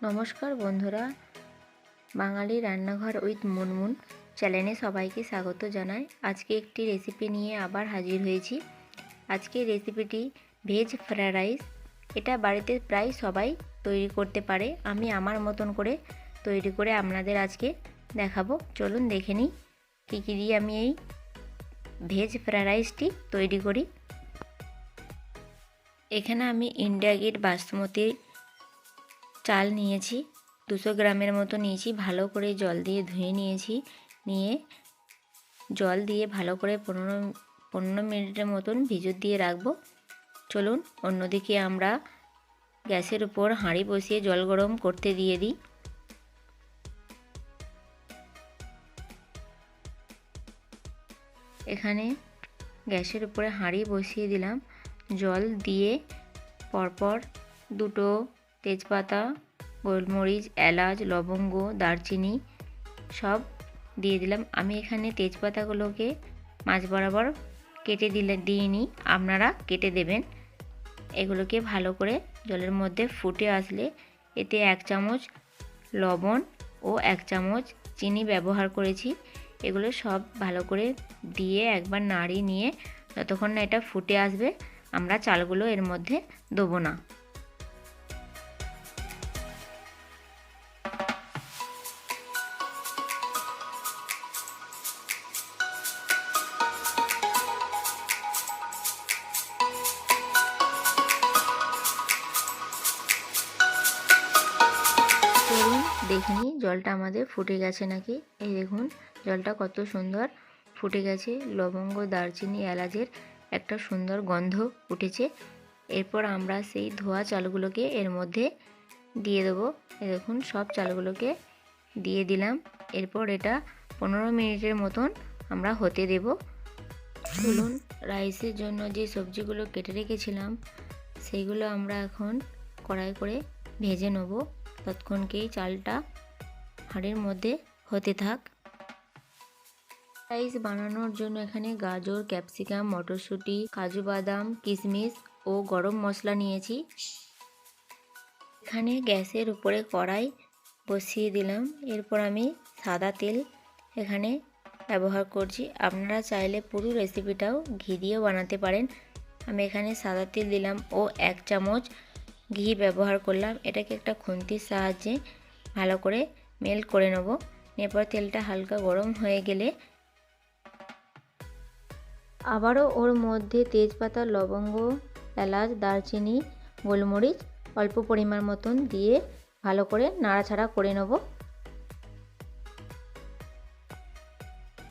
নমস্কার বন্ধুরা, বাঙালি রান্নাঘর উইথ মুনমুন চ্যানেলে সবাইকে স্বাগত জানাই। আজকে একটি রেসিপি নিয়ে আবার হাজির হয়েছি। আজকের রেসিপিটি ভেজ ফ্রাইড রাইস। এটা বাড়িতে প্রায় সবাই তৈরি করতে পারে। আমি আমার মতন করে তৈরি করে আপনাদের আজকে দেখাবো। চলুন দেখে নিই কী কী দিয়ে আমি এই ভেজ ফ্রাইড রাইসটি তৈরি করি। এখানে আমি ইন্ডিয়া গেট বাসমতি চাল নিয়েছি, 200 গ্রামের মতো নিয়েছি। ভালো করে জল দিয়ে ধুয়ে নিয়েছি। নিয়ে জল দিয়ে ভালো করে 15 মিনিটের মতন ভিজত দিয়ে রাখবো। চলুন অন্যদিকে আমরা গ্যাসের উপর হাঁড়ি বসিয়ে জল গরম করতে দিয়ে দিই। এখানে গ্যাসের উপরে হাঁড়ি বসিয়ে দিলাম। জল দিয়ে পরপর দুটো তেজপাতা, গোলমরিচ, এলাচ, লবঙ্গ, দারচিনি সব দিয়ে দিলাম। আমি এখানে তেজপাতাগুলোকে মাঝ বরাবর কেটে দিইনি, আপনারা কেটে দেবেন। এগুলোকে ভালো করে জলের মধ্যে ফুটে আসলে এতে 1 চামচ লবণ ও 1 চামচ চিনি ব্যবহার করেছি। এগুলো সব ভালো করে দিয়ে একবার নাড়িয়ে নিয়ে যতক্ষণ না এটা ফুটে আসবে আমরা চালগুলো এর মধ্যে দেবো না। দেখে নিই জলটা আমাদের ফুটে গেছে নাকি। এই দেখুন জলটা কত সুন্দর ফুটে গেছে। লবঙ্গ, দারচিনি, এলাচের একটা সুন্দর গন্ধ উঠেছে। এরপর আমরা সেই ধোয়া চালগুলোকে এর মধ্যে দিয়ে দেবো। এই দেখুন সব চালগুলোকে দিয়ে দিলাম। এরপর এটা 15 মিনিটের মতন আমরা হতে দেব। চলুন রাইসের জন্য যে সবজিগুলো কেটে রেখেছিলাম সেইগুলো আমরা এখন কড়াই করে ভেজে নেব। ততক্ষণকেই চালটা হাঁড়ির মধ্যে হতে থাক। রাইস বানানোর জন্য এখানে গাজর, ক্যাপসিকাম, মটরশুঁটি, কাজু বাদাম, কিশমিশ ও গরম মশলা নিয়েছি। এখানে গ্যাসের উপরে কড়াই বসিয়ে দিলাম। এরপর আমি সাদা তেল এখানে ব্যবহার করছি। আপনারা চাইলে পুরো রেসিপিটাও ঘি দিয়েও বানাতে পারেন। আমি এখানে সাদা তেল দিলাম ও 1 চামচ ঘি ব্যবহার করলাম। এটাকে একটা খুন্তির সাহায্যে ভালো করে মেল্ট করে নেব। এরপর তেলটা হালকা গরম হয়ে গেলে আবারও ওর মধ্যে তেজপাতা, লবঙ্গ, এলাচ, দারচিনি, গোলমরিচ অল্প পরিমাণ মতন দিয়ে ভালো করে নাড়াচাড়া করে নেব।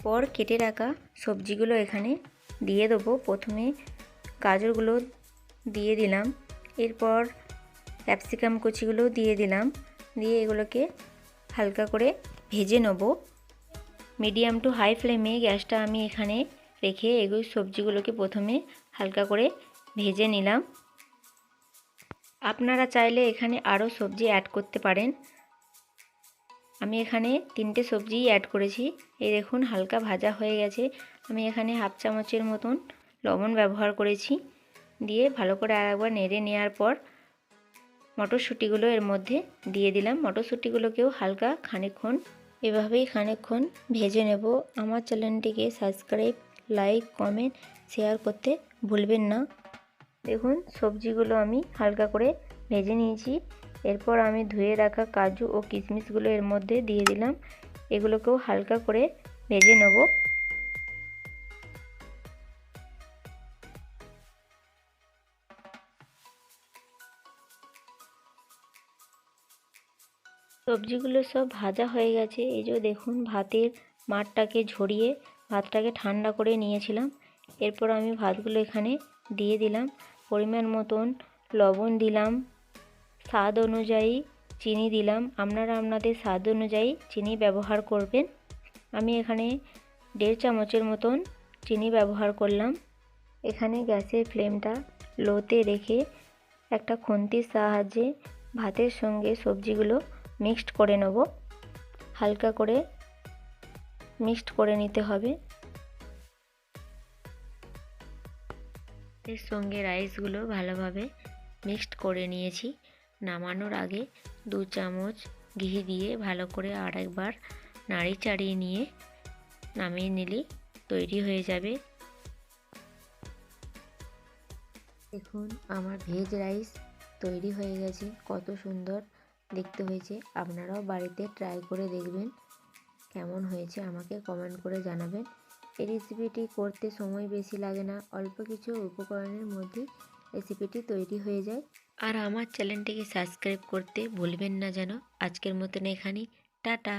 পর কেটে রাখা সবজিগুলো এখানে দিয়ে দেবো। প্রথমে গাজরগুলো দিয়ে দিলাম, এরপর ক্যাপসিকাম কুচিগুলো দিয়ে দিলাম। দিয়ে এগুলোকে হালকা করে ভেজে নেব। মিডিয়াম টু হাই ফ্লেমে গ্যাসটা আমি এখানে রেখে এগুলো সবজিগুলোকে প্রথমে হালকা করে ভেজে নিলাম। আপনারা চাইলে এখানে আরও সবজি অ্যাড করতে পারেন। আমি এখানে 3টে সবজি অ্যাড করেছি। এই দেখুন হালকা ভাজা হয়ে গেছে। আমি এখানে 1/2 চামচের মতন লবণ ব্যবহার করেছি। দিয়ে ভালো করে আরেকবার নেড়ে নেওয়ার পর মটরশুঁটিগুলো এর মধ্যে দিয়ে দিলাম। মটরশুঁটিগুলোকেও হালকা খানিকক্ষণ এভাবেই খানিকক্ষণ ভেজে নেব। আমার চ্যানেলটিকে সাবস্ক্রাইব, লাইক, কমেন্ট, শেয়ার করতে ভুলবেন না। দেখুন সবজিগুলো আমি হালকা করে ভেজে নিয়েছি। এরপর আমি ধুয়ে রাখা কাজু ও কিশমিশগুলো এর মধ্যে দিয়ে দিলাম। এগুলোকেও হালকা করে ভেজে নেব। সবজিগুলো সব ভাজা হয়ে গেছে। এই যে দেখুন ভাতের মাঠটাকে ঝরিয়ে ভাতটাকে ঠান্ডা করে নিয়েছিলাম। এরপর আমি ভাতগুলো এখানে দিয়ে দিলাম। পরিমাণ মতন লবণ দিলাম, স্বাদ অনুযায়ী চিনি দিলাম। আপনারা আপনাদের স্বাদ অনুযায়ী চিনি ব্যবহার করবেন। আমি এখানে 1.5 চামচের মতন চিনি ব্যবহার করলাম। এখানে গ্যাসের ফ্লেমটা লোতে রেখে একটা খুন্তির সাহায্যে ভাতের সঙ্গে সবজিগুলো মিক্সড করে নেব। হালকা করে মিক্সড করে নিতে হবে। এর সঙ্গে রাইসগুলো ভালোভাবে মিক্সড করে নিয়েছি। নামানোর আগে 2 চামচ ঘি দিয়ে ভালো করে আরেকবার নাড়ি চাড়িয়ে নিয়ে নামিয়ে নিলেই তৈরি হয়ে যাবে। দেখুন আমার ভেজ রাইস তৈরি হয়ে গেছে, কত সুন্দর দেখতে হয়েছে। আপনারাও বাড়িতে ট্রাই করে দেখবেন, কেমন হয়েছে আমাকে কমেন্ট করে জানাবেন। এই রেসিপিটি করতে সময় বেশি লাগে না, অল্প কিছু উপকরণের মধ্যেই রেসিপিটি তৈরি হয়ে যায়। আর আমার চ্যানেলটিকে সাবস্ক্রাইব করতে ভুলবেন না যেন। আজকের মতন এখানেই, টাটা।